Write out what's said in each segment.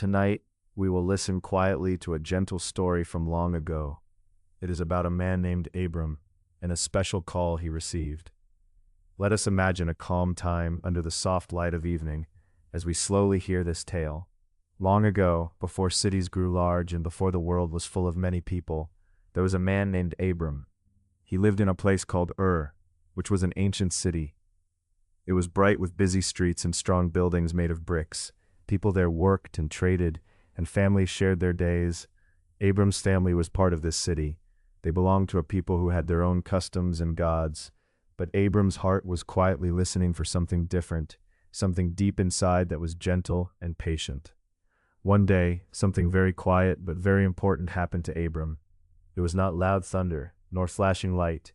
Tonight, we will listen quietly to a gentle story from long ago. It is about a man named Abram and a special call he received. Let us imagine a calm time under the soft light of evening as we slowly hear this tale. Long ago, before cities grew large and before the world was full of many people, there was a man named Abram. He lived in a place called which was an ancient city. It was bright with busy streets and strong buildings made of bricks. People there worked and traded, and families shared their days. Abram's family was part of this city. They belonged to a people who had their own customs and gods. But Abram's heart was quietly listening for something different, something deep inside that was gentle and patient. One day, something very quiet but very important happened to Abram. It was not loud thunder, nor flashing light.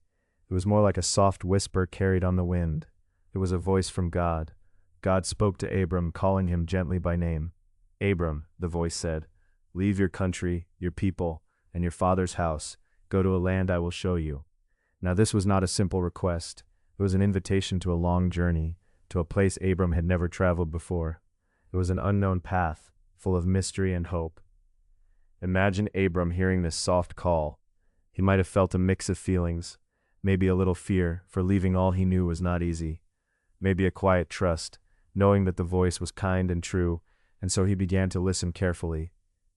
It was more like a soft whisper carried on the wind. It was a voice from God. God spoke to Abram, calling him gently by name. "Abram," the voice said, "leave your country, your people, and your father's house. Go to a land I will show you." Now this was not a simple request. It was an invitation to a long journey, to a place Abram had never traveled before. It was an unknown path, full of mystery and hope. Imagine Abram hearing this soft call. He might have felt a mix of feelings, maybe a little fear, for leaving all he knew was not easy. Maybe a quiet trust, knowing that the voice was kind and true, and so he began to listen carefully.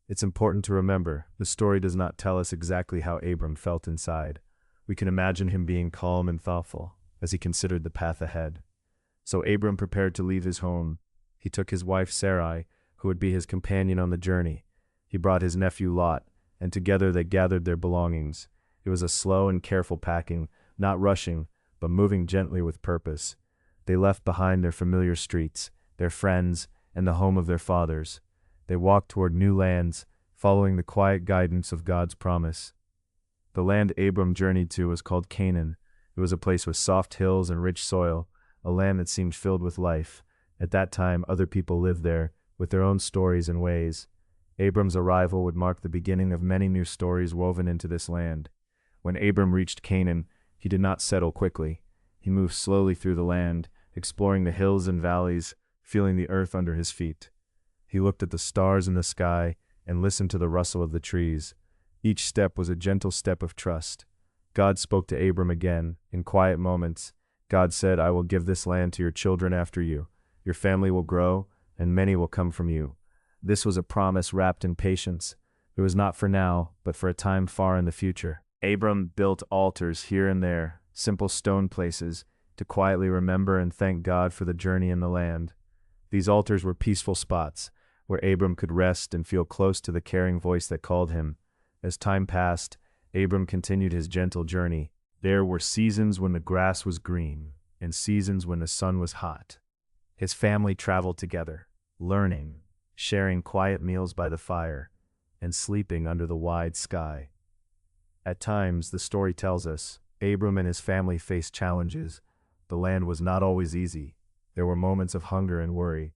It's important to remember, the story does not tell us exactly how Abram felt inside. We can imagine him being calm and thoughtful as he considered the path ahead. So Abram prepared to leave his home. He took his wife Sarai, who would be his companion on the journey. He brought his nephew Lot, and together they gathered their belongings. It was a slow and careful packing, not rushing, but moving gently with purpose. They left behind their familiar streets, their friends, and the home of their fathers. They walked toward new lands, following the quiet guidance of God's promise. The land Abram journeyed to was called Canaan. It was a place with soft hills and rich soil, a land that seemed filled with life. At that time, other people lived there, with their own stories and ways. Abram's arrival would mark the beginning of many new stories woven into this land. When Abram reached Canaan, he did not settle quickly. He moved slowly through the land, exploring the hills and valleys, feeling the earth under his feet. He looked at the stars in the sky and listened to the rustle of the trees. Each step was a gentle step of trust. God spoke to Abram again, in quiet moments. God said, "I will give this land to your children after you. Your family will grow, and many will come from you." This was a promise wrapped in patience. It was not for now, but for a time far in the future. Abram built altars here and there, simple stone places, to quietly remember and thank God for the journey in the land. These altars were peaceful spots, where Abram could rest and feel close to the caring voice that called him. As time passed, Abram continued his gentle journey. There were seasons when the grass was green, and seasons when the sun was hot. His family traveled together, learning, sharing quiet meals by the fire, and sleeping under the wide sky. At times, the story tells us, Abram and his family faced challenges. The land was not always easy. There were moments of hunger and worry.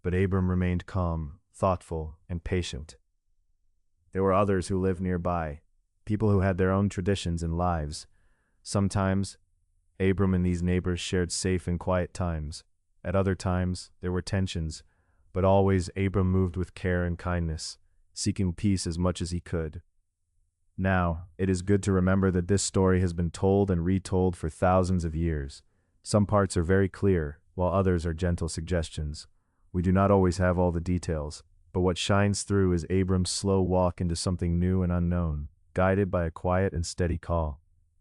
But Abram remained calm, thoughtful, and patient. There were others who lived nearby, people who had their own traditions and lives. Sometimes, Abram and these neighbors shared safe and quiet times. At other times, there were tensions, but always Abram moved with care and kindness, seeking peace as much as he could. Now, it is good to remember that this story has been told and retold for thousands of years. Some parts are very clear, while others are gentle suggestions. We do not always have all the details, but what shines through is Abram's slow walk into something new and unknown, guided by a quiet and steady call.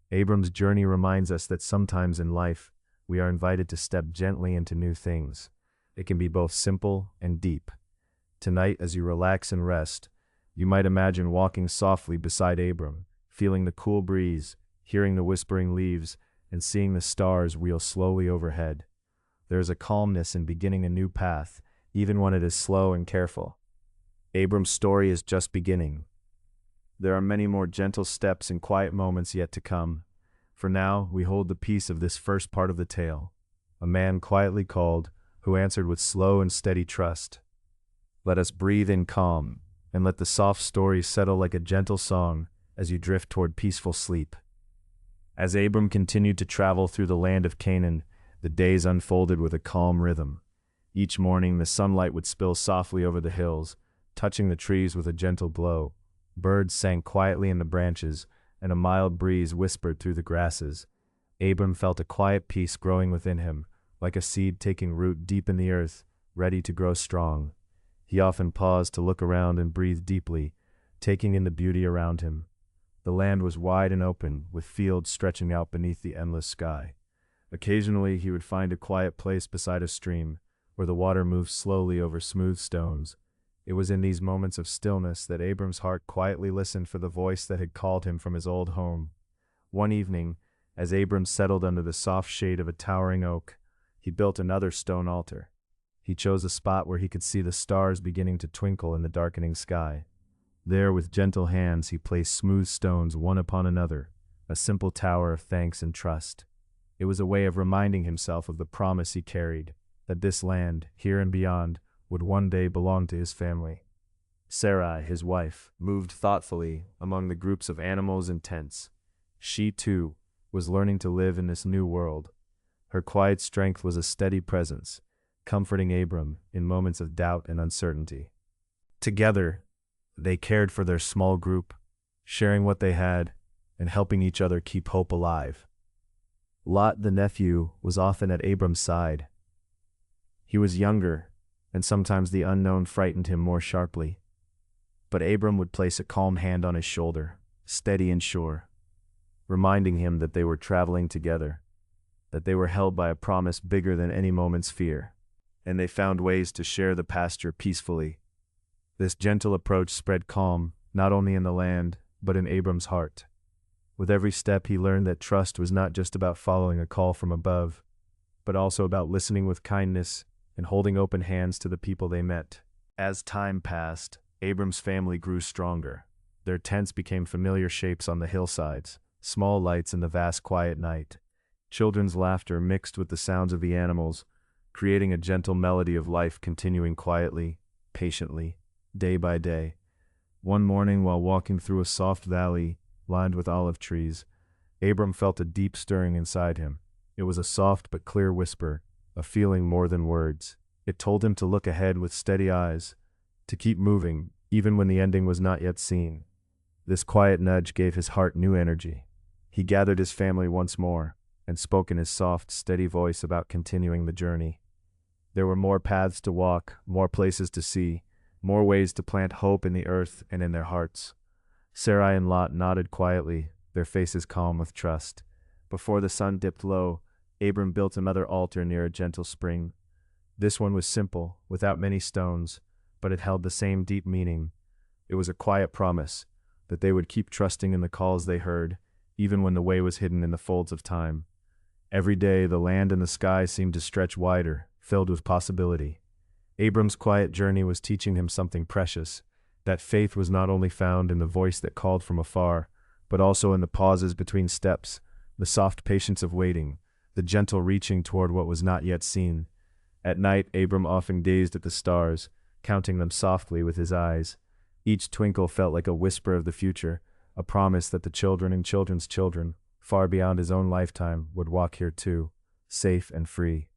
Abram's journey reminds us that sometimes in life, we are invited to step gently into new things. It can be both simple and deep. Tonight, as you relax and rest, you might imagine walking softly beside Abram, feeling the cool breeze, hearing the whispering leaves, and seeing the stars wheel slowly overhead. There is a calmness in beginning a new path, even when it is slow and careful. Abram's story is just beginning. There are many more gentle steps and quiet moments yet to come. For now, we hold the peace of this first part of the tale. A man quietly called, who answered with slow and steady trust. Let us breathe in calm, and let the soft story settle like a gentle song as you drift toward peaceful sleep. As Abram continued to travel through the land of Canaan, the days unfolded with a calm rhythm. Each morning, the sunlight would spill softly over the hills, touching the trees with a gentle blow. Birds sang quietly in the branches, and a mild breeze whispered through the grasses. Abram felt a quiet peace growing within him, like a seed taking root deep in the earth, ready to grow strong. He often paused to look around and breathe deeply, taking in the beauty around him. The land was wide and open, with fields stretching out beneath the endless sky. Occasionally he would find a quiet place beside a stream, where the water moved slowly over smooth stones. It was in these moments of stillness that Abram's heart quietly listened for the voice that had called him from his old home. One evening, as Abram settled under the soft shade of a towering oak, he built another stone altar. He chose a spot where he could see the stars beginning to twinkle in the darkening sky. There, with gentle hands, he placed smooth stones one upon another, a simple tower of thanks and trust. It was a way of reminding himself of the promise he carried, that this land, here and beyond, would one day belong to his family. Sarai, his wife, moved thoughtfully among the groups of animals and tents. She, too, was learning to live in this new world. Her quiet strength was a steady presence, comforting Abram in moments of doubt and uncertainty. Together, they cared for their small group, sharing what they had and helping each other keep hope alive. Lot, the nephew, was often at Abram's side. He was younger, and sometimes the unknown frightened him more sharply. But Abram would place a calm hand on his shoulder, steady and sure, reminding him that they were traveling together, that they were held by a promise bigger than any moment's fear, and they found ways to share the pasture peacefully. This gentle approach spread calm, not only in the land, but in Abram's heart. With every step he learned that trust was not just about following a call from above, but also about listening with kindness and holding open hands to the people they met. As time passed, Abram's family grew stronger. Their tents became familiar shapes on the hillsides, small lights in the vast quiet night. Children's laughter mixed with the sounds of the animals, creating a gentle melody of life continuing quietly, patiently, day by day. One morning, while walking through a soft valley lined with olive trees, Abram felt a deep stirring inside him. It was a soft but clear whisper, a feeling more than words. It told him to look ahead with steady eyes, to keep moving, even when the ending was not yet seen. This quiet nudge gave his heart new energy. He gathered his family once more, and spoke in his soft, steady voice about continuing the journey. There were more paths to walk, more places to see, more ways to plant hope in the earth and in their hearts. Sarai and Lot nodded quietly, their faces calm with trust. Before the sun dipped low, Abram built another altar near a gentle spring. This one was simple, without many stones, but it held the same deep meaning. It was a quiet promise that they would keep trusting in the calls they heard, even when the way was hidden in the folds of time. Every day, the land and the sky seemed to stretch wider, filled with possibility. Abram's quiet journey was teaching him something precious, that faith was not only found in the voice that called from afar, but also in the pauses between steps, the soft patience of waiting, the gentle reaching toward what was not yet seen. At night, Abram often gazed at the stars, counting them softly with his eyes. Each twinkle felt like a whisper of the future, a promise that the children and children's children, far beyond his own lifetime, would walk here too, safe and free.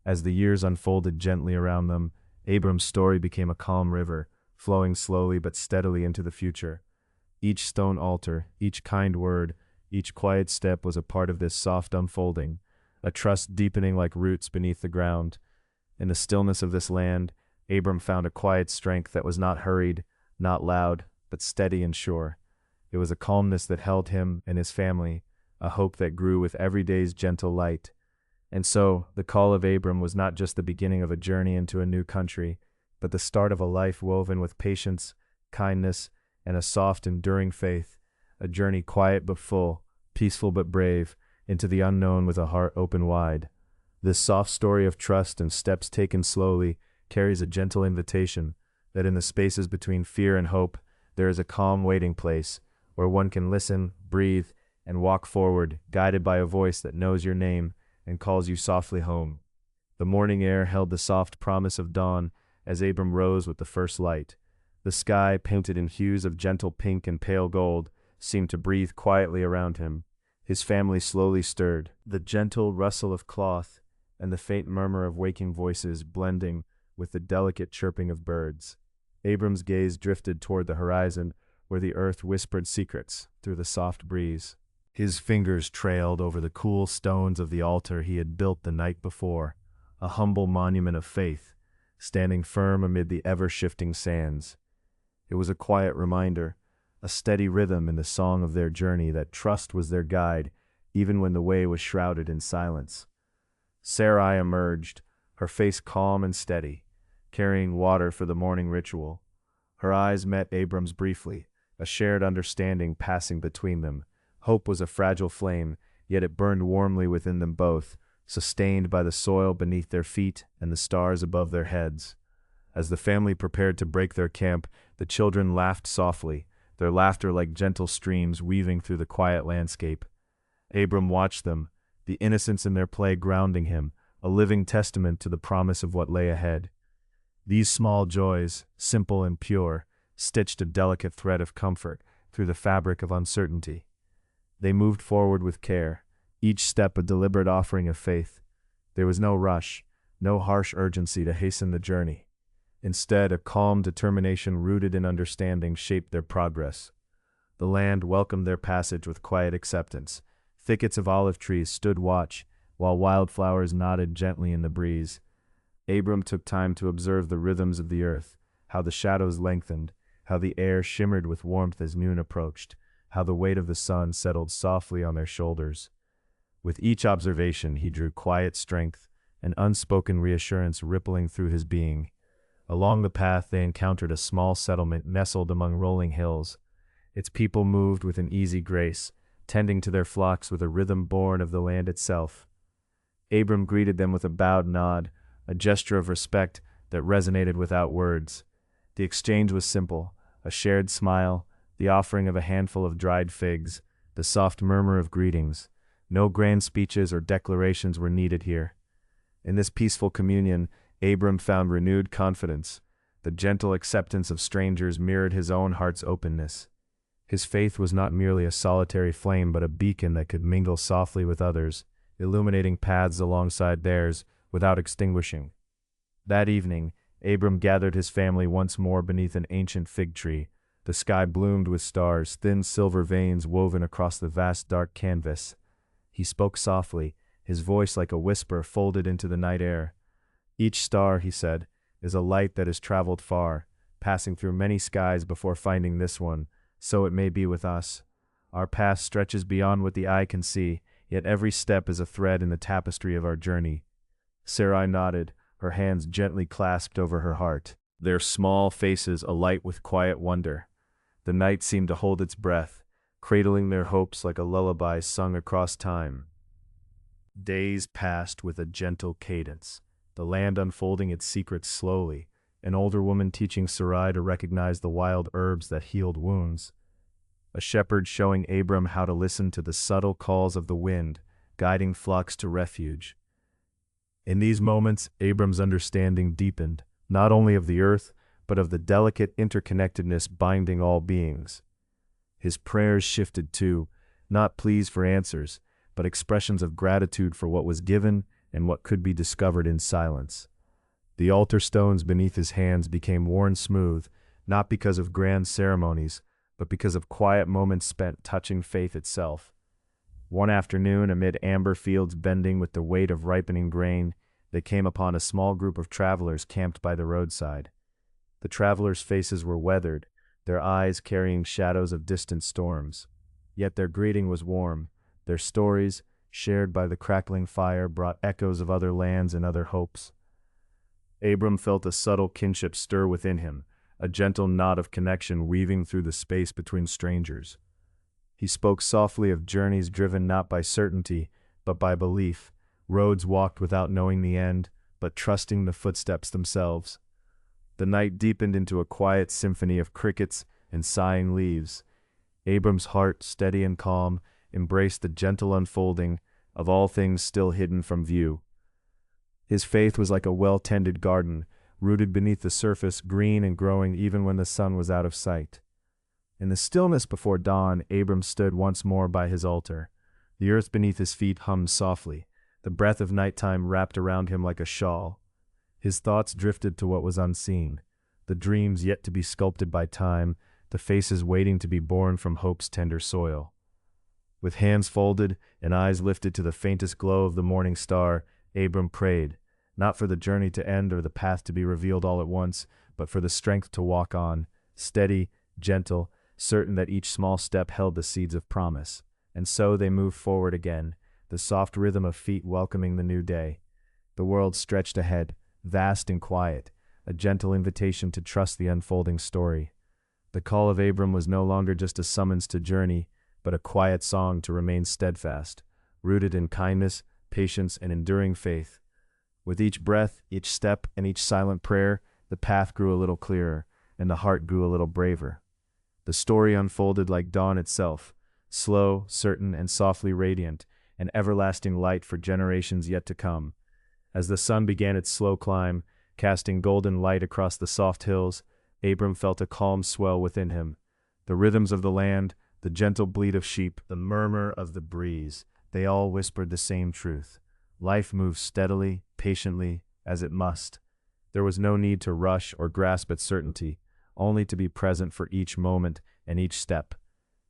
As the years unfolded gently around them, Abram's story became a calm river, flowing slowly but steadily into the future. Each stone altar, each kind word, each quiet step was a part of this soft unfolding, a trust deepening like roots beneath the ground. In the stillness of this land, Abram found a quiet strength that was not hurried, not loud, but steady and sure. It was a calmness that held him and his family, a hope that grew with every day's gentle light. And so, the call of Abram was not just the beginning of a journey into a new country, but the start of a life woven with patience, kindness, and a soft, enduring faith, a journey quiet but full, peaceful but brave, into the unknown with a heart open wide. This soft story of trust and steps taken slowly carries a gentle invitation that in the spaces between fear and hope, there is a calm waiting place, where one can listen, breathe, and walk forward, guided by a voice that knows your name and calls you softly home. The morning air held the soft promise of dawn as Abram rose with the first light. The sky, painted in hues of gentle pink and pale gold, seemed to breathe quietly around him. His family slowly stirred, the gentle rustle of cloth and the faint murmur of waking voices blending with the delicate chirping of birds. Abram's gaze drifted toward the horizon, where the earth whispered secrets through the soft breeze. His fingers trailed over the cool stones of the altar he had built the night before, a humble monument of faith, standing firm amid the ever-shifting sands. It was a quiet reminder, a steady rhythm in the song of their journey that trust was their guide, even when the way was shrouded in silence. Sarai emerged, her face calm and steady, carrying water for the morning ritual. Her eyes met Abram's briefly, a shared understanding passing between them. Hope was a fragile flame, yet it burned warmly within them both, sustained by the soil beneath their feet and the stars above their heads. As the family prepared to break their camp, the children laughed softly, their laughter like gentle streams weaving through the quiet landscape. Abram watched them, the innocence in their play grounding him, a living testament to the promise of what lay ahead. These small joys, simple and pure, stitched a delicate thread of comfort through the fabric of uncertainty. They moved forward with care, each step a deliberate offering of faith. There was no rush, no harsh urgency to hasten the journey. Instead, a calm determination rooted in understanding shaped their progress. The land welcomed their passage with quiet acceptance. Thickets of olive trees stood watch, while wildflowers nodded gently in the breeze. Abram took time to observe the rhythms of the earth, how the shadows lengthened, how the air shimmered with warmth as noon approached, how the weight of the sun settled softly on their shoulders. With each observation he drew quiet strength, an unspoken reassurance rippling through his being. Along the path they encountered a small settlement nestled among rolling hills. Its people moved with an easy grace, tending to their flocks with a rhythm born of the land itself. Abram greeted them with a bowed nod, a gesture of respect that resonated without words. The exchange was simple, a shared smile, the offering of a handful of dried figs, the soft murmur of greetings. No grand speeches or declarations were needed here. In this peaceful communion, Abram found renewed confidence. The gentle acceptance of strangers mirrored his own heart's openness. His faith was not merely a solitary flame but a beacon that could mingle softly with others, illuminating paths alongside theirs without extinguishing. That evening, Abram gathered his family once more beneath an ancient fig tree. The sky bloomed with stars, thin silver veins woven across the vast dark canvas. He spoke softly, his voice like a whisper folded into the night air. Each star, he said, is a light that has traveled far, passing through many skies before finding this one. So it may be with us. Our path stretches beyond what the eye can see, yet every step is a thread in the tapestry of our journey. Sarai nodded, her hands gently clasped over her heart, their small faces alight with quiet wonder. The night seemed to hold its breath, cradling their hopes like a lullaby sung across time. Days passed with a gentle cadence, the land unfolding its secrets slowly, an older woman teaching Sarai to recognize the wild herbs that healed wounds, a shepherd showing Abram how to listen to the subtle calls of the wind, guiding flocks to refuge. In these moments, Abram's understanding deepened, not only of the earth, but of the delicate interconnectedness binding all beings. His prayers shifted too, not pleas for answers, but expressions of gratitude for what was given and what could be discovered in silence. The altar stones beneath his hands became worn smooth, not because of grand ceremonies, but because of quiet moments spent touching faith itself. One afternoon, amid amber fields bending with the weight of ripening grain, they came upon a small group of travelers camped by the roadside. The travelers' faces were weathered, their eyes carrying shadows of distant storms. Yet their greeting was warm. Their stories, shared by the crackling fire, brought echoes of other lands and other hopes. Abram felt a subtle kinship stir within him, a gentle knot of connection weaving through the space between strangers. He spoke softly of journeys driven not by certainty, but by belief, roads walked without knowing the end, but trusting the footsteps themselves. The night deepened into a quiet symphony of crickets and sighing leaves. Abram's heart, steady and calm, embraced the gentle unfolding of all things still hidden from view. His faith was like a well-tended garden, rooted beneath the surface, green and growing even when the sun was out of sight. In the stillness before dawn, Abram stood once more by his altar. The earth beneath his feet hummed softly. The breath of nighttime wrapped around him like a shawl. His thoughts drifted to what was unseen, the the dreams yet to be sculpted by time, the faces waiting to be born from hope's tender soil. With hands folded and eyes lifted to the faintest glow of the morning star, Abram prayed, not for the journey to end or the path to be revealed all at once, but for the strength to walk on, steady, gentle, certain that each small step held the seeds of promise. And so they moved forward again, the soft rhythm of feet welcoming the new day. The world stretched ahead, vast and quiet, a gentle invitation to trust the unfolding story. The call of Abram was no longer just a summons to journey, but a quiet song to remain steadfast, rooted in kindness, patience, and enduring faith. With each breath, each step, and each silent prayer, the path grew a little clearer, and the heart grew a little braver. The story unfolded like dawn itself, slow, certain, and softly radiant, an everlasting light for generations yet to come. As the sun began its slow climb, casting golden light across the soft hills, Abram felt a calm swell within him. The rhythms of the land, the gentle bleat of sheep, the murmur of the breeze, they all whispered the same truth. Life moves steadily, patiently, as it must. There was no need to rush or grasp at certainty, only to be present for each moment and each step.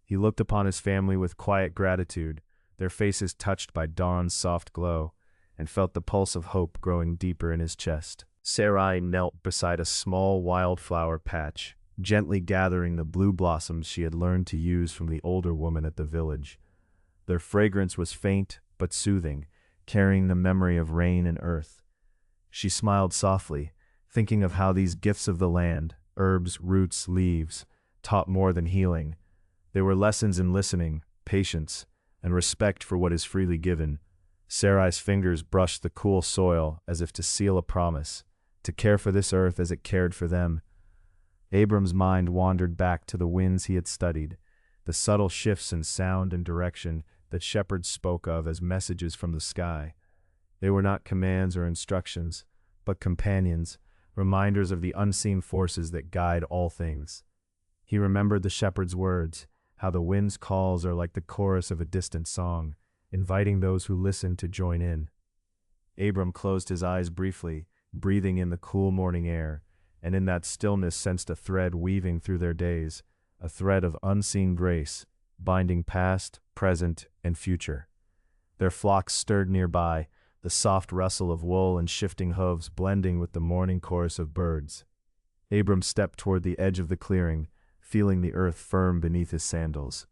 He looked upon his family with quiet gratitude, their faces touched by dawn's soft glow, and felt the pulse of hope growing deeper in his chest. Sarai knelt beside a small wildflower patch, gently gathering the blue blossoms she had learned to use from the older woman at the village. Their fragrance was faint but soothing, carrying the memory of rain and earth. She smiled softly, thinking of how these gifts of the land, herbs, roots, leaves, taught more than healing. They were lessons in listening, patience, and respect for what is freely given. Sarai's fingers brushed the cool soil as if to seal a promise, to care for this earth as it cared for them. Abram's mind wandered back to the winds he had studied, the subtle shifts in sound and direction that shepherds spoke of as messages from the sky. They were not commands or instructions, but companions, reminders of the unseen forces that guide all things. He remembered the shepherd's words, how the wind's calls are like the chorus of a distant song, inviting those who listen to join in. Abram closed his eyes briefly, breathing in the cool morning air, and in that stillness sensed a thread weaving through their days, a thread of unseen grace, binding past, present, and future. Their flocks stirred nearby, the soft rustle of wool and shifting hooves blending with the morning chorus of birds. Abram stepped toward the edge of the clearing, feeling the earth firm beneath his sandals.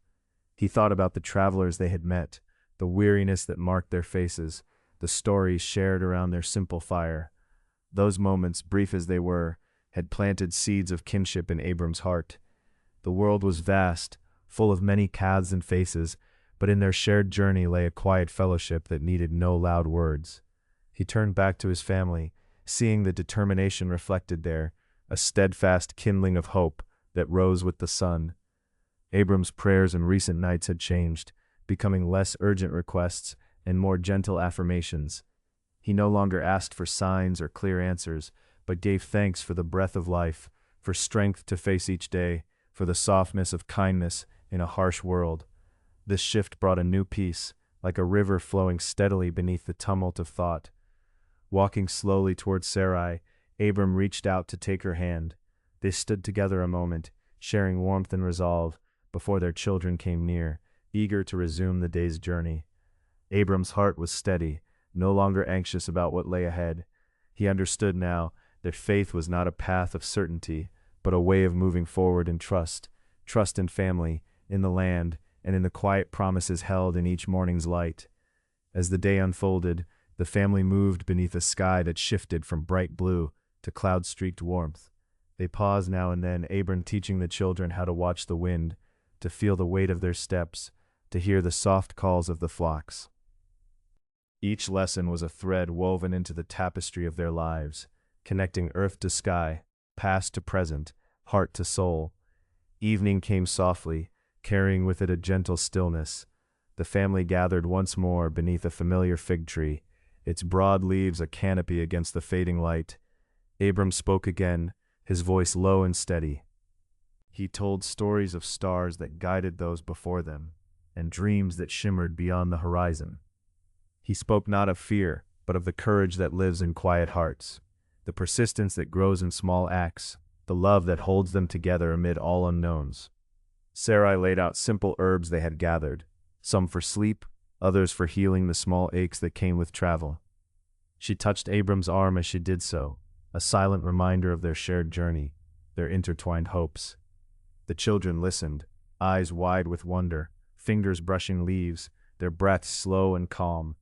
He thought about the travelers they had met, the weariness that marked their faces, the stories shared around their simple fire. Those moments, brief as they were, had planted seeds of kinship in Abram's heart. The world was vast, full of many paths and faces, but in their shared journey lay a quiet fellowship that needed no loud words. He turned back to his family, seeing the determination reflected there, a steadfast kindling of hope that rose with the sun. Abram's prayers in recent nights had changed, becoming less urgent requests and more gentle affirmations. He no longer asked for signs or clear answers, but gave thanks for the breath of life, for strength to face each day, for the softness of kindness in a harsh world. This shift brought a new peace, like a river flowing steadily beneath the tumult of thought. Walking slowly toward Sarai, Abram reached out to take her hand. They stood together a moment, sharing warmth and resolve, before their children came near, eager to resume the day's journey. Abram's heart was steady, no longer anxious about what lay ahead. He understood now that faith was not a path of certainty, but a way of moving forward in trust in family, in the land, and in the quiet promises held in each morning's light. As the day unfolded, the family moved beneath a sky that shifted from bright blue to cloud-streaked warmth. They paused now and then, Abram teaching the children how to watch the wind, to feel the weight of their steps, to hear the soft calls of the flocks. Each lesson was a thread woven into the tapestry of their lives, connecting earth to sky, past to present, heart to soul. Evening came softly, carrying with it a gentle stillness. The family gathered once more beneath a familiar fig tree, its broad leaves a canopy against the fading light. Abram spoke again, his voice low and steady. He told stories of stars that guided those before them, and dreams that shimmered beyond the horizon. He spoke not of fear, but of the courage that lives in quiet hearts, the persistence that grows in small acts, the love that holds them together amid all unknowns. Sarai laid out simple herbs they had gathered, some for sleep, others for healing the small aches that came with travel. She touched Abram's arm as she did so, a silent reminder of their shared journey, their intertwined hopes. The children listened, eyes wide with wonder, fingers brushing leaves, their breaths slow and calm.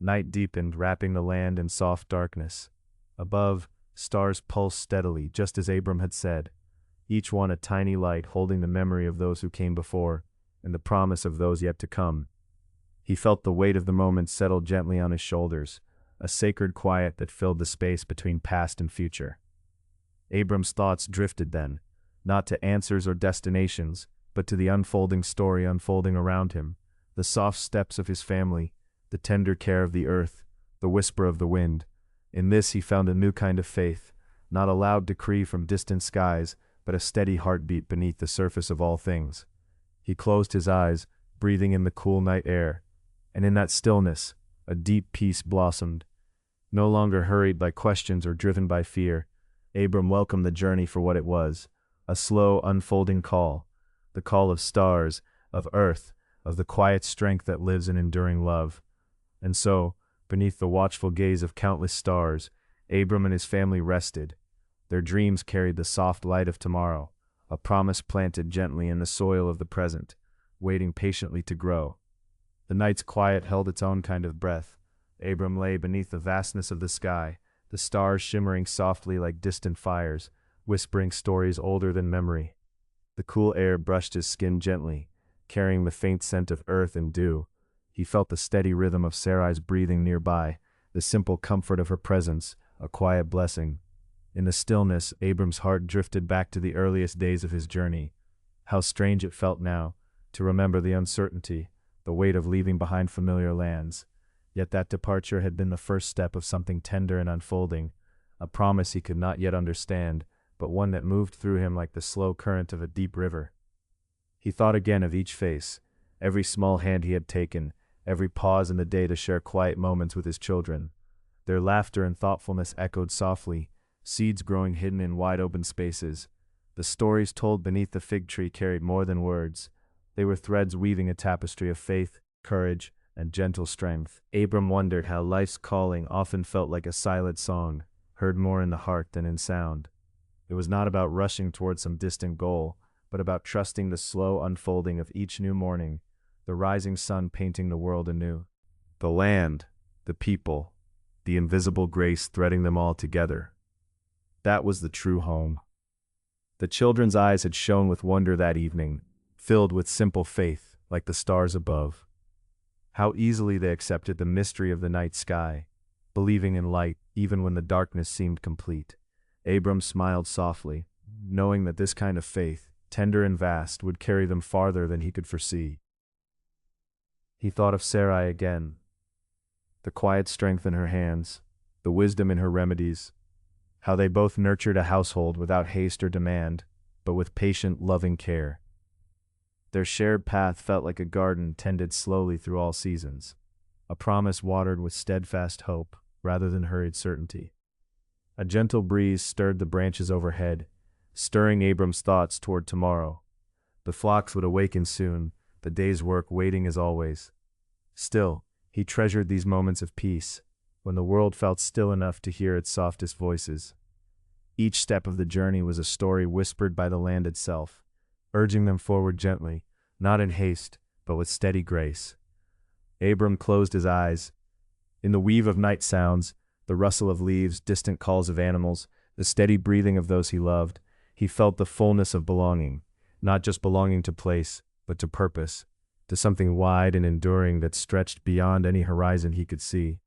Night deepened, wrapping the land in soft darkness. Above, stars pulsed steadily, just as Abram had said, each one a tiny light holding the memory of those who came before, and the promise of those yet to come. He felt the weight of the moment settle gently on his shoulders, a sacred quiet that filled the space between past and future. Abram's thoughts drifted then, not to answers or destinations, but to the unfolding story unfolding around him, the soft steps of his family, the tender care of the earth, the whisper of the wind. In this he found a new kind of faith, not a loud decree from distant skies, but a steady heartbeat beneath the surface of all things. He closed his eyes, breathing in the cool night air, and in that stillness, a deep peace blossomed. No longer hurried by questions or driven by fear, Abram welcomed the journey for what it was, a slow, unfolding call, the call of stars, of earth, of the quiet strength that lives in enduring love. And so, beneath the watchful gaze of countless stars, Abram and his family rested. Their dreams carried the soft light of tomorrow, a promise planted gently in the soil of the present, waiting patiently to grow. The night's quiet held its own kind of breath. Abram lay beneath the vastness of the sky, the stars shimmering softly like distant fires, whispering stories older than memory. The cool air brushed his skin gently, carrying the faint scent of earth and dew. He felt the steady rhythm of Sarai's breathing nearby, the simple comfort of her presence, a quiet blessing. In the stillness, Abram's heart drifted back to the earliest days of his journey. How strange it felt now, to remember the uncertainty, the weight of leaving behind familiar lands. Yet that departure had been the first step of something tender and unfolding, a promise he could not yet understand, but one that moved through him like the slow current of a deep river. He thought again of each face, every small hand he had taken, every pause in the day to share quiet moments with his children. Their laughter and thoughtfulness echoed softly, seeds growing hidden in wide-open spaces. The stories told beneath the fig tree carried more than words. They were threads weaving a tapestry of faith, courage, and gentle strength. Abram wondered how life's calling often felt like a silent song, heard more in the heart than in sound. It was not about rushing toward some distant goal, but about trusting the slow unfolding of each new morning, the rising sun painting the world anew. The land, the people, the invisible grace threading them all together. That was the true home. The children's eyes had shone with wonder that evening, filled with simple faith, like the stars above. How easily they accepted the mystery of the night sky, believing in light even when the darkness seemed complete. Abram smiled softly, knowing that this kind of faith, tender and vast, would carry them farther than he could foresee. He thought of Sarai again, the quiet strength in her hands, the wisdom in her remedies, how they both nurtured a household without haste or demand, but with patient, loving care. Their shared path felt like a garden tended slowly through all seasons, a promise watered with steadfast hope rather than hurried certainty. A gentle breeze stirred the branches overhead, stirring Abram's thoughts toward tomorrow. The flocks would awaken soon, the day's work waiting as always. Still, he treasured these moments of peace, when the world felt still enough to hear its softest voices. Each step of the journey was a story whispered by the land itself, urging them forward gently, not in haste, but with steady grace. Abram closed his eyes. In the weave of night sounds, the rustle of leaves, distant calls of animals, the steady breathing of those he loved, he felt the fullness of belonging, not just belonging to place, but to purpose, to something wide and enduring that stretched beyond any horizon he could see.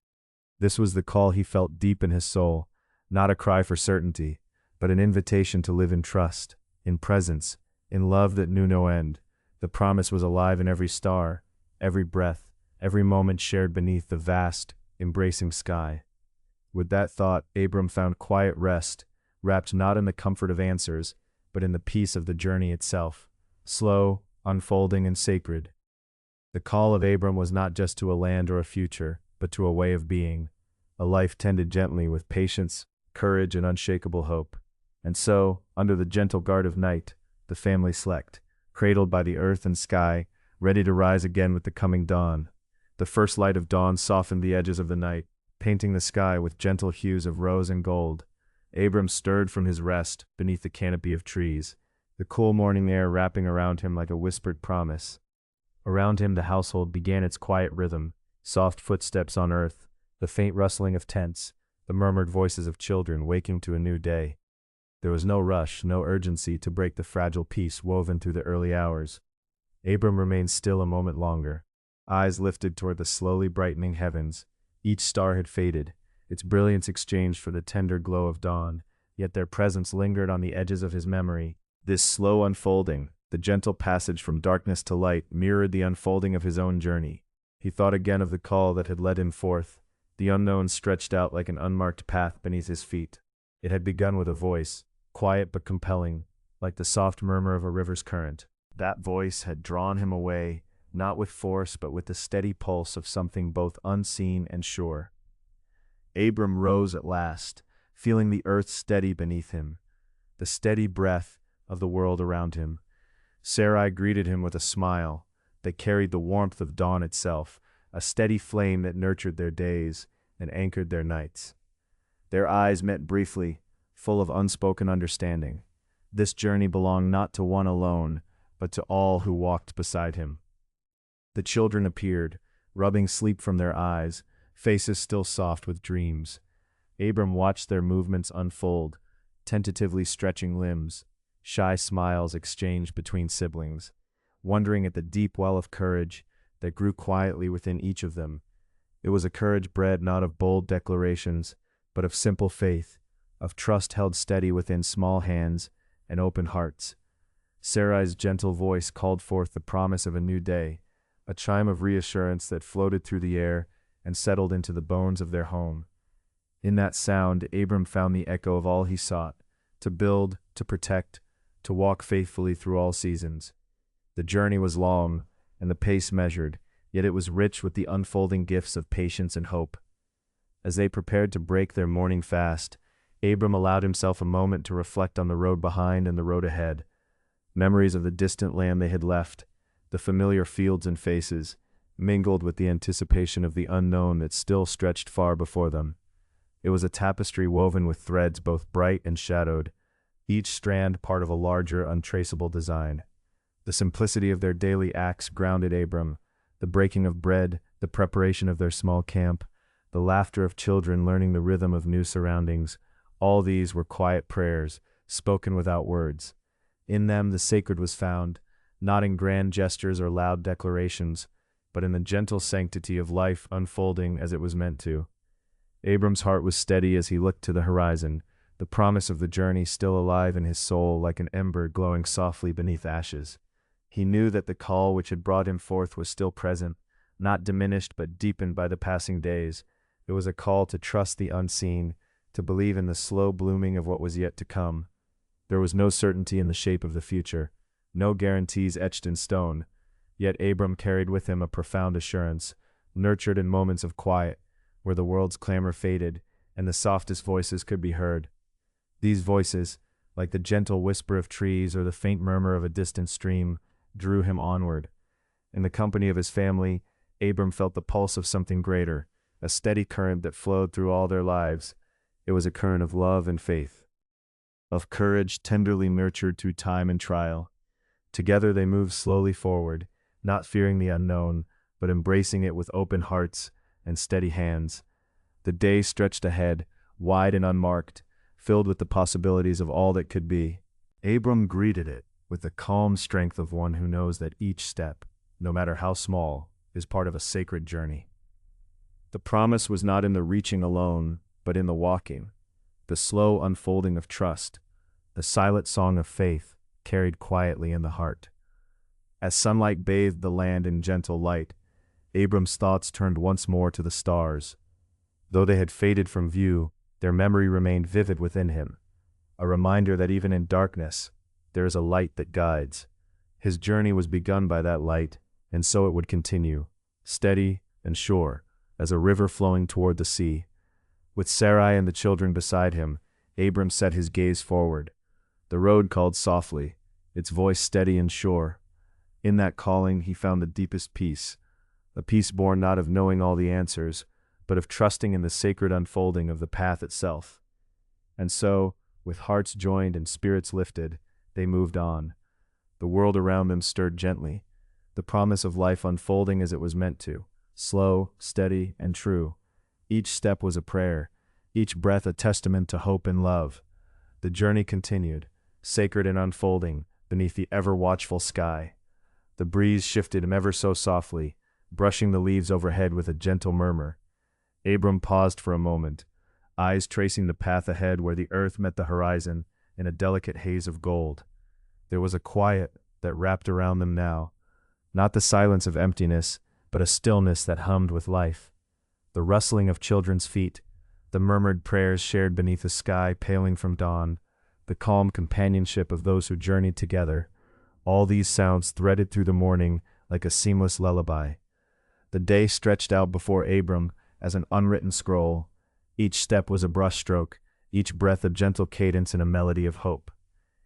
This was the call he felt deep in his soul, not a cry for certainty, but an invitation to live in trust, in presence, in love that knew no end. The promise was alive in every star, every breath, every moment shared beneath the vast, embracing sky. With that thought, Abram found quiet rest, wrapped not in the comfort of answers, but in the peace of the journey itself, slow, unfolding, and sacred. The call of Abram was not just to a land or a future, but to a way of being, a life tended gently with patience, courage, and unshakable hope. And so, under the gentle guard of night, the family slept, cradled by the earth and sky, ready to rise again with the coming dawn. The first light of dawn softened the edges of the night, painting the sky with gentle hues of rose and gold. Abram stirred from his rest beneath the canopy of trees, the cool morning air wrapping around him like a whispered promise. Around him the household began its quiet rhythm, soft footsteps on earth, the faint rustling of tents, the murmured voices of children waking to a new day. There was no rush, no urgency to break the fragile peace woven through the early hours. Abram remained still a moment longer, eyes lifted toward the slowly brightening heavens. Each star had faded, its brilliance exchanged for the tender glow of dawn, yet their presence lingered on the edges of his memory. This slow unfolding, the gentle passage from darkness to light, mirrored the unfolding of his own journey. He thought again of the call that had led him forth. The unknown stretched out like an unmarked path beneath his feet. It had begun with a voice, quiet but compelling, like the soft murmur of a river's current. That voice had drawn him away, not with force but with the steady pulse of something both unseen and sure. Abram rose at last, feeling the earth steady beneath him, the steady breath of the world around him. Sarai greeted him with a smile that carried the warmth of dawn itself, a steady flame that nurtured their days and anchored their nights. Their eyes met briefly, full of unspoken understanding. This journey belonged not to one alone, but to all who walked beside him. The children appeared, rubbing sleep from their eyes, faces still soft with dreams. Abram watched their movements unfold, tentatively stretching limbs, shy smiles exchanged between siblings, wondering at the deep well of courage that grew quietly within each of them. It was a courage bred not of bold declarations, but of simple faith, of trust held steady within small hands and open hearts. Sarai's gentle voice called forth the promise of a new day, a chime of reassurance that floated through the air and settled into the bones of their home. In that sound, Abram found the echo of all he sought, to build, to protect, to walk faithfully through all seasons. The journey was long, and the pace measured, yet it was rich with the unfolding gifts of patience and hope. As they prepared to break their morning fast, Abram allowed himself a moment to reflect on the road behind and the road ahead. Memories of the distant land they had left, the familiar fields and faces, mingled with the anticipation of the unknown that still stretched far before them. It was a tapestry woven with threads both bright and shadowed, each strand part of a larger, untraceable design. The simplicity of their daily acts grounded Abram, the breaking of bread, the preparation of their small camp, the laughter of children learning the rhythm of new surroundings. All these were quiet prayers, spoken without words. In them the sacred was found, not in grand gestures or loud declarations, but in the gentle sanctity of life unfolding as it was meant to. Abram's heart was steady as he looked to the horizon, the promise of the journey still alive in his soul like an ember glowing softly beneath ashes. He knew that the call which had brought him forth was still present, not diminished but deepened by the passing days. It was a call to trust the unseen, to believe in the slow blooming of what was yet to come. There was no certainty in the shape of the future, no guarantees etched in stone, yet Abram carried with him a profound assurance, nurtured in moments of quiet, where the world's clamor faded and the softest voices could be heard. These voices, like the gentle whisper of trees or the faint murmur of a distant stream, drew him onward. In the company of his family, Abram felt the pulse of something greater, a steady current that flowed through all their lives. It was a current of love and faith, of courage tenderly nurtured through time and trial. Together they moved slowly forward, not fearing the unknown, but embracing it with open hearts and steady hands. The day stretched ahead, wide and unmarked, filled with the possibilities of all that could be. Abram greeted it with the calm strength of one who knows that each step, no matter how small, is part of a sacred journey. The promise was not in the reaching alone, but in the walking, the slow unfolding of trust, the silent song of faith carried quietly in the heart. As sunlight bathed the land in gentle light, Abram's thoughts turned once more to the stars. Though they had faded from view, their memory remained vivid within him, a reminder that even in darkness, there is a light that guides. His journey was begun by that light, and so it would continue, steady and sure, as a river flowing toward the sea. With Sarai and the children beside him, Abram set his gaze forward. The road called softly, its voice steady and sure. In that calling he found the deepest peace, a peace born not of knowing all the answers, but of trusting in the sacred unfolding of the path itself. And so, with hearts joined and spirits lifted, they moved on. The world around them stirred gently, the promise of life unfolding as it was meant to, slow, steady, and true. Each step was a prayer, each breath a testament to hope and love. The journey continued, sacred and unfolding, beneath the ever-watchful sky. The breeze shifted him ever so softly, brushing the leaves overhead with a gentle murmur. Abram paused for a moment, eyes tracing the path ahead where the earth met the horizon in a delicate haze of gold. There was a quiet that wrapped around them now, not the silence of emptiness, but a stillness that hummed with life. The rustling of children's feet, the murmured prayers shared beneath a sky paling from dawn, the calm companionship of those who journeyed together, all these sounds threaded through the morning like a seamless lullaby. The day stretched out before Abram as an unwritten scroll. Each step was a brushstroke, each breath a gentle cadence and a melody of hope.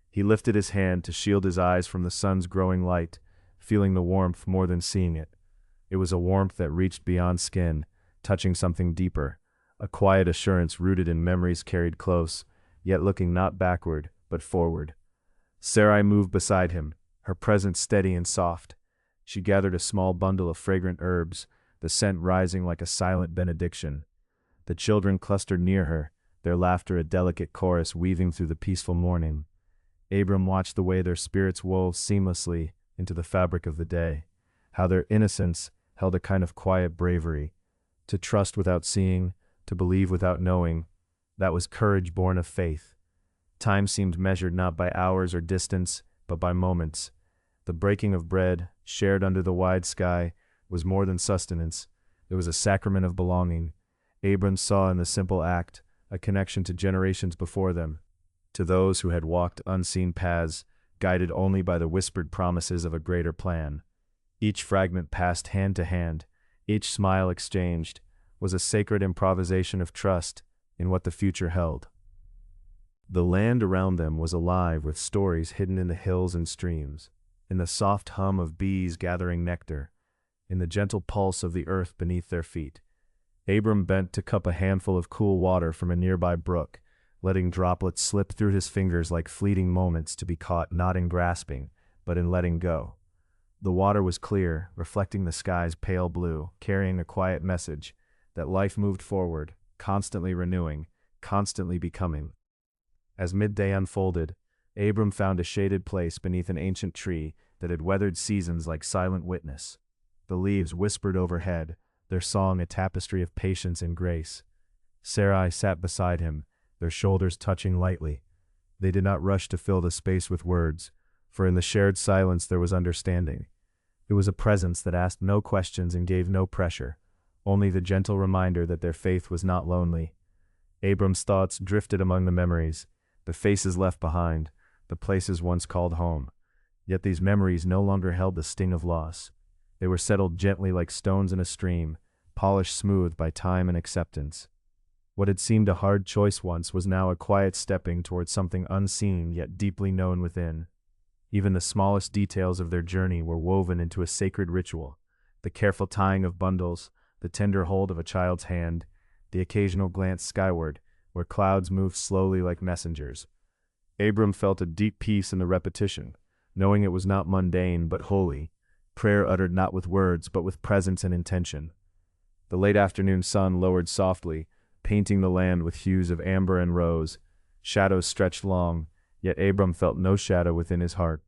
He lifted his hand to shield his eyes from the sun's growing light, feeling the warmth more than seeing it. It was a warmth that reached beyond skin, touching something deeper, a quiet assurance rooted in memories carried close, yet looking not backward, but forward. Sarai moved beside him, her presence steady and soft. She gathered a small bundle of fragrant herbs, the scent rising like a silent benediction. The children clustered near her, their laughter a delicate chorus weaving through the peaceful morning. Abram watched the way their spirits wove seamlessly into the fabric of the day, how their innocence held a kind of quiet bravery. To trust without seeing, to believe without knowing, that was courage born of faith. Time seemed measured not by hours or distance, but by moments. The breaking of bread, shared under the wide sky, was more than sustenance. It was a sacrament of belonging. Abram saw in the simple act a connection to generations before them, to those who had walked unseen paths, guided only by the whispered promises of a greater plan. Each fragment passed hand to hand, each smile exchanged, was a sacred improvisation of trust in what the future held. The land around them was alive with stories hidden in the hills and streams, in the soft hum of bees gathering nectar, in the gentle pulse of the earth beneath their feet. Abram bent to cup a handful of cool water from a nearby brook, letting droplets slip through his fingers like fleeting moments to be caught not in grasping, but in letting go. The water was clear, reflecting the sky's pale blue, carrying a quiet message that life moved forward, constantly renewing, constantly becoming. As midday unfolded, Abram found a shaded place beneath an ancient tree that had weathered seasons like silent witness. The leaves whispered overhead, their song a tapestry of patience and grace. Sarai sat beside him, their shoulders touching lightly. They did not rush to fill the space with words, for in the shared silence there was understanding. It was a presence that asked no questions and gave no pressure, only the gentle reminder that their faith was not lonely. Abram's thoughts drifted among the memories, the faces left behind, the places once called home. Yet these memories no longer held the sting of loss. They were settled gently like stones in a stream, polished smooth by time and acceptance. What had seemed a hard choice once was now a quiet stepping towards something unseen yet deeply known within. Even the smallest details of their journey were woven into a sacred ritual, the careful tying of bundles, the tender hold of a child's hand, the occasional glance skyward, where clouds moved slowly like messengers. Abram felt a deep peace in the repetition, knowing it was not mundane but holy, prayer uttered not with words but with presence and intention. The late afternoon sun lowered softly, painting the land with hues of amber and rose. Shadows stretched long, yet Abram felt no shadow within his heart.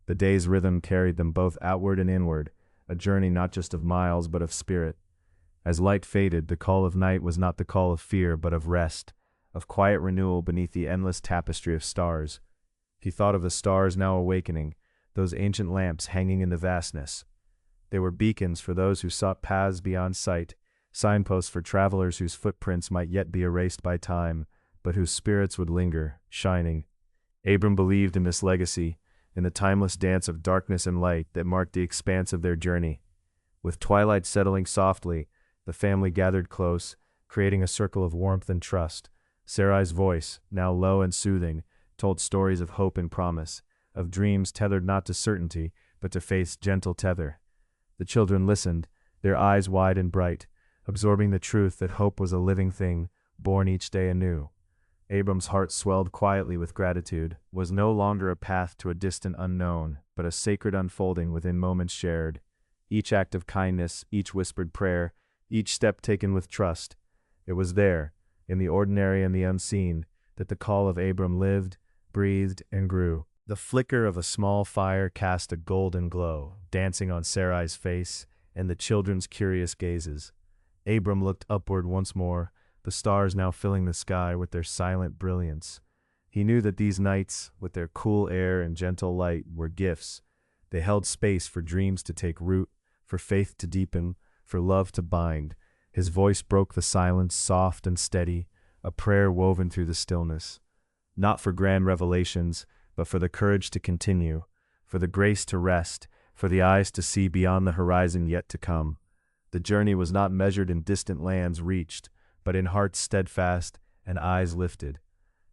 The day's rhythm carried them both outward and inward, a journey not just of miles but of spirit. As light faded, the call of night was not the call of fear but of rest, of quiet renewal beneath the endless tapestry of stars. He thought of the stars now awakening, those ancient lamps hanging in the vastness. They were beacons for those who sought paths beyond sight, signposts for travelers whose footprints might yet be erased by time, but whose spirits would linger, shining. Abram believed in this legacy, in the timeless dance of darkness and light that marked the expanse of their journey. With twilight settling softly, the family gathered close, creating a circle of warmth and trust, Sarai's voice, now low and soothing, told stories of hope and promise, of dreams tethered not to certainty, but to faith's gentle tether. The children listened, their eyes wide and bright, absorbing the truth that hope was a living thing, born each day anew. Abram's heart swelled quietly with gratitude, was no longer a path to a distant unknown, but a sacred unfolding within moments shared. Each act of kindness, each whispered prayer, each step taken with trust. It was there, in the ordinary and the unseen, that the call of Abram lived, breathed, and grew. The flicker of a small fire cast a golden glow, dancing on Sarai's face and the children's curious gazes. Abram looked upward once more, the stars now filling the sky with their silent brilliance. He knew that these nights, with their cool air and gentle light, were gifts. They held space for dreams to take root, for faith to deepen, for love to bind. His voice broke the silence, soft and steady, a prayer woven through the stillness. Not for grand revelations, but for the courage to continue, for the grace to rest, for the eyes to see beyond the horizon yet to come. The journey was not measured in distant lands reached, but in hearts steadfast and eyes lifted.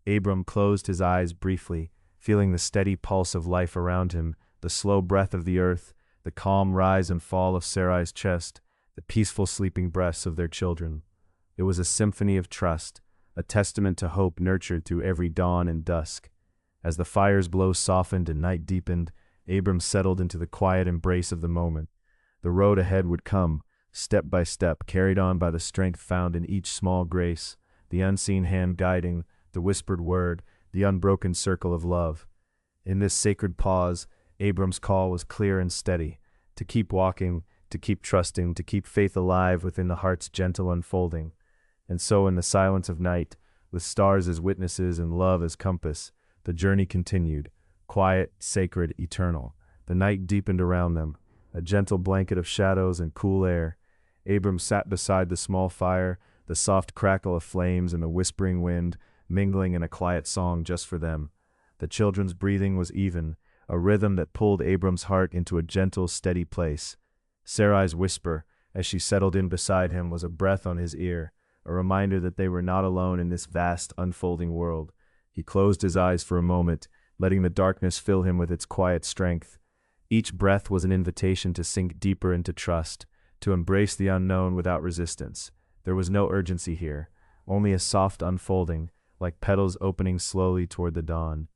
Abram closed his eyes briefly, feeling the steady pulse of life around him, the slow breath of the earth, the calm rise and fall of Sarai's chest, the peaceful sleeping breaths of their children. It was a symphony of trust, a testament to hope nurtured through every dawn and dusk. As the fire's glow softened and night deepened, Abram settled into the quiet embrace of the moment. The road ahead would come, step by step, carried on by the strength found in each small grace, the unseen hand guiding, the whispered word, the unbroken circle of love. In this sacred pause, Abram's call was clear and steady, to keep walking, to keep trusting, to keep faith alive within the heart's gentle unfolding. And so in the silence of night, with stars as witnesses and love as compass, the journey continued, quiet, sacred, eternal. The night deepened around them, a gentle blanket of shadows and cool air. Abram sat beside the small fire, the soft crackle of flames and the whispering wind mingling in a quiet song just for them. The children's breathing was even, a rhythm that pulled Abram's heart into a gentle, steady place. Sarai's whisper, as she settled in beside him, was a breath on his ear, a reminder that they were not alone in this vast, unfolding world. He closed his eyes for a moment, letting the darkness fill him with its quiet strength. Each breath was an invitation to sink deeper into trust, to embrace the unknown without resistance. There was no urgency here, only a soft unfolding, like petals opening slowly toward the dawn.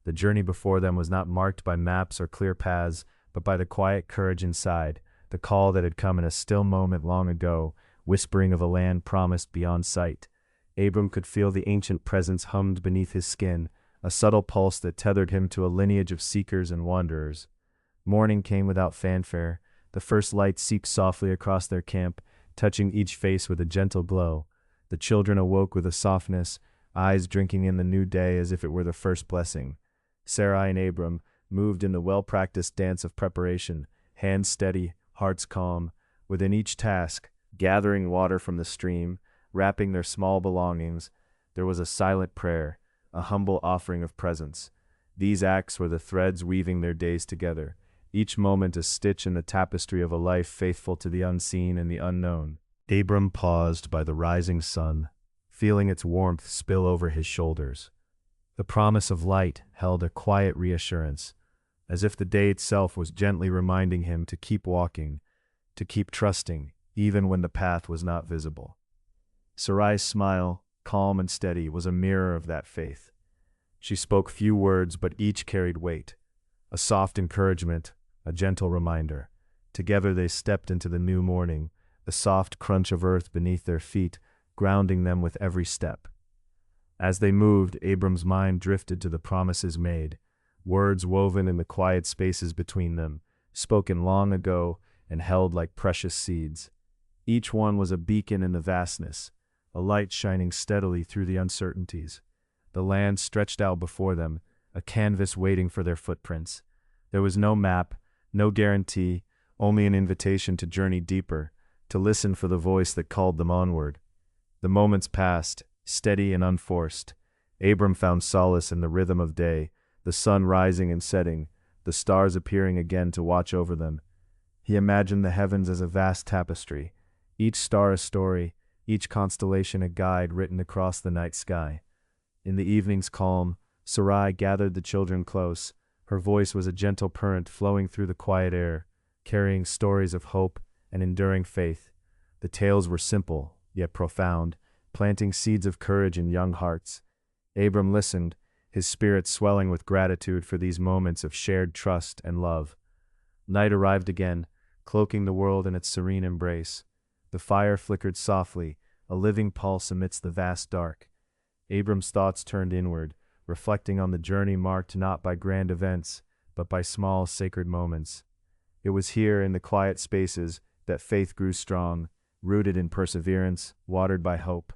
The journey before them was not marked by maps or clear paths, but by the quiet courage inside, the call that had come in a still moment long ago, whispering of a land promised beyond sight. Abram could feel the ancient presence hummed beneath his skin, a subtle pulse that tethered him to a lineage of seekers and wanderers. Morning came without fanfare. The first light seeped softly across their camp, touching each face with a gentle glow. The children awoke with a softness, eyes drinking in the new day as if it were the first blessing. Sarai and Abram moved in the well-practiced dance of preparation, hands steady, hearts calm. Within each task, gathering water from the stream, wrapping their small belongings, there was a silent prayer, a humble offering of presence. These acts were the threads weaving their days together, each moment a stitch in the tapestry of a life faithful to the unseen and the unknown. Abram paused by the rising sun, feeling its warmth spill over his shoulders. The promise of light held a quiet reassurance, as if the day itself was gently reminding him to keep walking, to keep trusting, even when the path was not visible. Sarai's smile, calm and steady, was a mirror of that faith. She spoke few words, but each carried weight. A soft encouragement, a gentle reminder. Together they stepped into the new morning, the soft crunch of earth beneath their feet, grounding them with every step. As they moved, Abram's mind drifted to the promises made, words woven in the quiet spaces between them, spoken long ago and held like precious seeds. Each one was a beacon in the vastness, a light shining steadily through the uncertainties. The land stretched out before them, a canvas waiting for their footprints. There was no map, no guarantee, only an invitation to journey deeper, to listen for the voice that called them onward. The moments passed, steady and unforced. Abram found solace in the rhythm of day, the sun rising and setting, the stars appearing again to watch over them. He imagined the heavens as a vast tapestry, each star a story, each constellation a guide written across the night sky. In the evening's calm, Sarai gathered the children close. Her voice was a gentle current flowing through the quiet air, carrying stories of hope and enduring faith. The tales were simple, yet profound, planting seeds of courage in young hearts. Abram listened, his spirit swelling with gratitude for these moments of shared trust and love. Night arrived again, cloaking the world in its serene embrace. The fire flickered softly, a living pulse amidst the vast dark. Abram's thoughts turned inward, reflecting on the journey marked not by grand events, but by small sacred moments. It was here, in the quiet spaces, that faith grew strong, rooted in perseverance, watered by hope.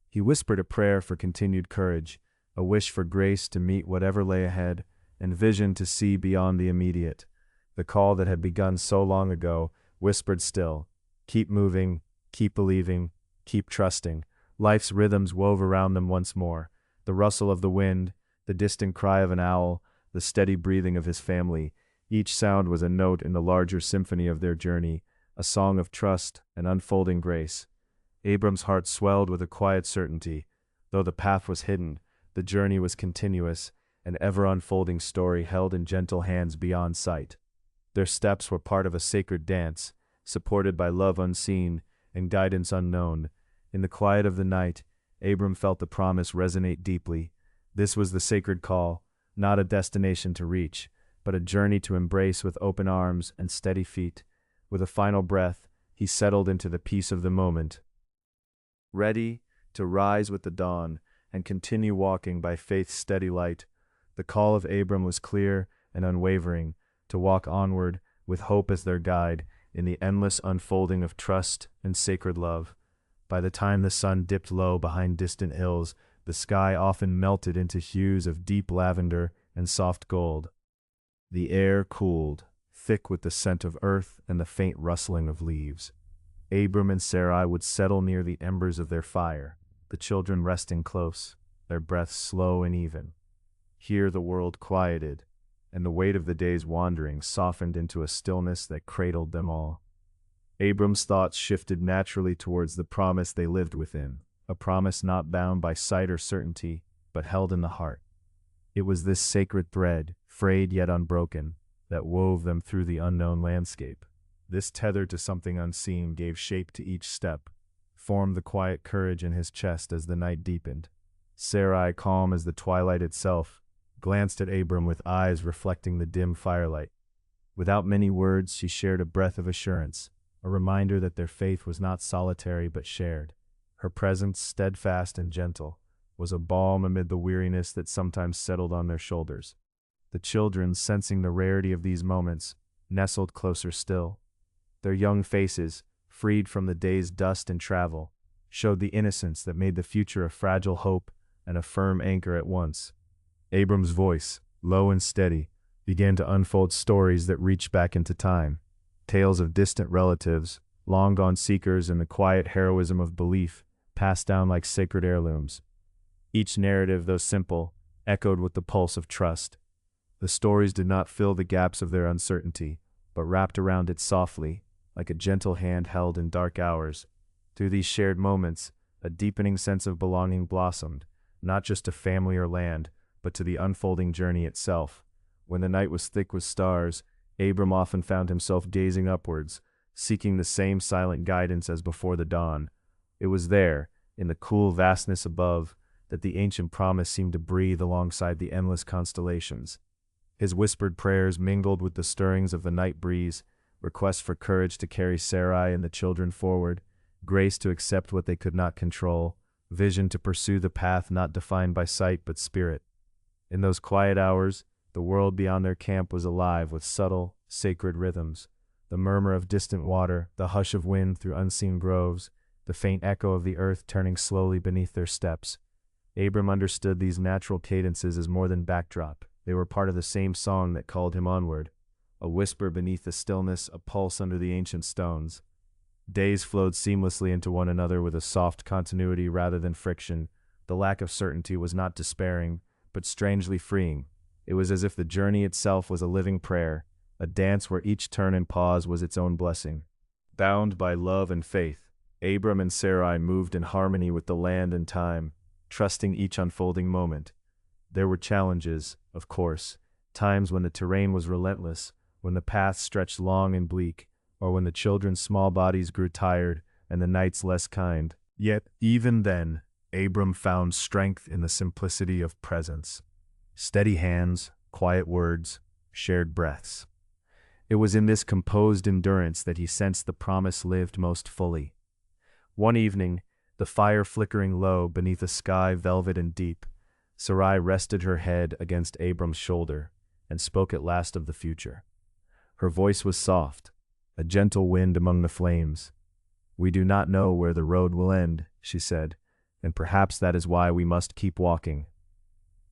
He whispered a prayer for continued courage, a wish for grace to meet whatever lay ahead, and vision to see beyond the immediate. The call that had begun so long ago whispered still, "Keep moving, keep believing, keep trusting." Life's rhythms wove around them once more, the rustle of the wind, the distant cry of an owl, the steady breathing of his family. Each sound was a note in the larger symphony of their journey, a song of trust and unfolding grace. Abram's heart swelled with a quiet certainty. Though the path was hidden, the journey was continuous, an ever-unfolding story held in gentle hands beyond sight. Their steps were part of a sacred dance, supported by love unseen and guidance unknown. In the quiet of the night, Abram felt the promise resonate deeply. This was the sacred call, not a destination to reach, but a journey to embrace with open arms and steady feet. With a final breath, he settled into the peace of the moment, ready to rise with the dawn and continue walking by faith's steady light. The call of Abram was clear and unwavering, to walk onward with hope as their guide in the endless unfolding of trust and sacred love. By the time the sun dipped low behind distant hills, the sky often melted into hues of deep lavender and soft gold. The air cooled, thick with the scent of earth and the faint rustling of leaves. Abram and Sarai would settle near the embers of their fire, the children resting close, their breaths slow and even. Here the world quieted, and the weight of the day's wandering softened into a stillness that cradled them all. Abram's thoughts shifted naturally towards the promise they lived within, a promise not bound by sight or certainty, but held in the heart. It was this sacred thread, frayed yet unbroken, that wove them through the unknown landscape. This tether to something unseen gave shape to each step, formed the quiet courage in his chest as the night deepened. Sarai, calm as the twilight itself, glanced at Abram with eyes reflecting the dim firelight. Without many words, she shared a breath of assurance, a reminder that their faith was not solitary but shared. Her presence, steadfast and gentle, was a balm amid the weariness that sometimes settled on their shoulders. The children, sensing the rarity of these moments, nestled closer still. Their young faces, freed from the day's dust and travel, showed the innocence that made the future a fragile hope and a firm anchor at once. Abram's voice, low and steady, began to unfold stories that reached back into time. Tales of distant relatives, long-gone seekers, and the quiet heroism of belief passed down like sacred heirlooms. Each narrative, though simple, echoed with the pulse of trust. The stories did not fill the gaps of their uncertainty, but wrapped around it softly, like a gentle hand held in dark hours. Through these shared moments, a deepening sense of belonging blossomed, not just to family or land, but to the unfolding journey itself. When the night was thick with stars, Abram often found himself gazing upwards, seeking the same silent guidance as before the dawn. It was there, in the cool vastness above, that the ancient promise seemed to breathe alongside the endless constellations. His whispered prayers mingled with the stirrings of the night breeze, requests for courage to carry Sarai and the children forward, grace to accept what they could not control, vision to pursue the path not defined by sight but spirit. In those quiet hours, the world beyond their camp was alive with subtle, sacred rhythms. The murmur of distant water, the hush of wind through unseen groves, the faint echo of the earth turning slowly beneath their steps. Abram understood these natural cadences as more than backdrop. They were part of the same song that called him onward, a whisper beneath the stillness, a pulse under the ancient stones. Days flowed seamlessly into one another with a soft continuity rather than friction. The lack of certainty was not despairing, but strangely freeing. It was as if the journey itself was a living prayer, a dance where each turn and pause was its own blessing. Bound by love and faith, Abram and Sarai moved in harmony with the land and time. trusting each unfolding moment. There were challenges, of course, times when the terrain was relentless, when the path stretched long and bleak, or when the children's small bodies grew tired and the nights less kind. Yet, even then, Abram found strength in the simplicity of presence. Steady hands, quiet words, shared breaths. It was in this composed endurance that he sensed the promise lived most fully. One evening, the fire flickering low beneath a sky velvet and deep, Sarai rested her head against Abram's shoulder and spoke at last of the future. Her voice was soft, a gentle wind among the flames. "We do not know where the road will end," she said, "and perhaps that is why we must keep walking.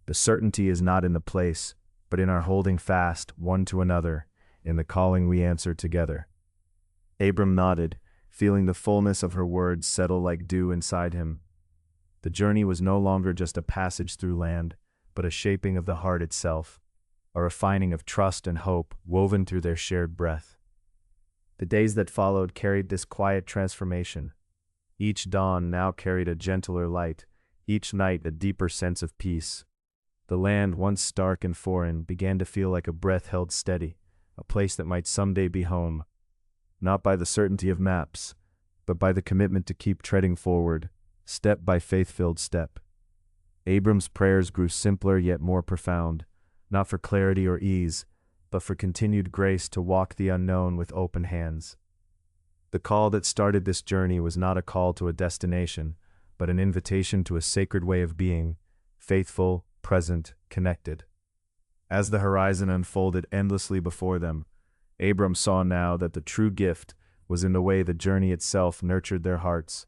The certainty is not in the place, but in our holding fast one to another, in the calling we answer together." Abram nodded, feeling the fullness of her words settle like dew inside him. The journey was no longer just a passage through land, but a shaping of the heart itself, a refining of trust and hope woven through their shared breath. The days that followed carried this quiet transformation. Each dawn now carried a gentler light, each night a deeper sense of peace. The land, once stark and foreign, began to feel like a breath held steady, a place that might someday be home. Not by the certainty of maps, but by the commitment to keep treading forward, step by faith-filled step. Abram's prayers grew simpler yet more profound, not for clarity or ease, but for continued grace to walk the unknown with open hands. The call that started this journey was not a call to a destination, but an invitation to a sacred way of being, faithful, present, connected. As the horizon unfolded endlessly before them, Abram saw now that the true gift was in the way the journey itself nurtured their hearts.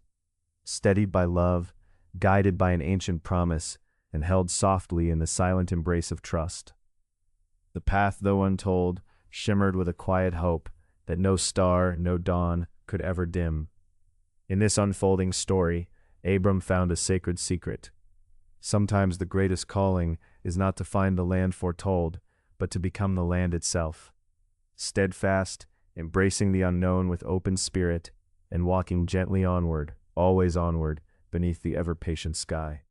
Steadied by love, guided by an ancient promise, and held softly in the silent embrace of trust. The path, though untold, shimmered with a quiet hope that no star, no dawn could ever dim. In this unfolding story, Abram found a sacred secret. Sometimes the greatest calling is not to find the land foretold, but to become the land itself. Steadfast, embracing the unknown with open spirit, and walking gently onward, always onward, beneath the ever-patient sky.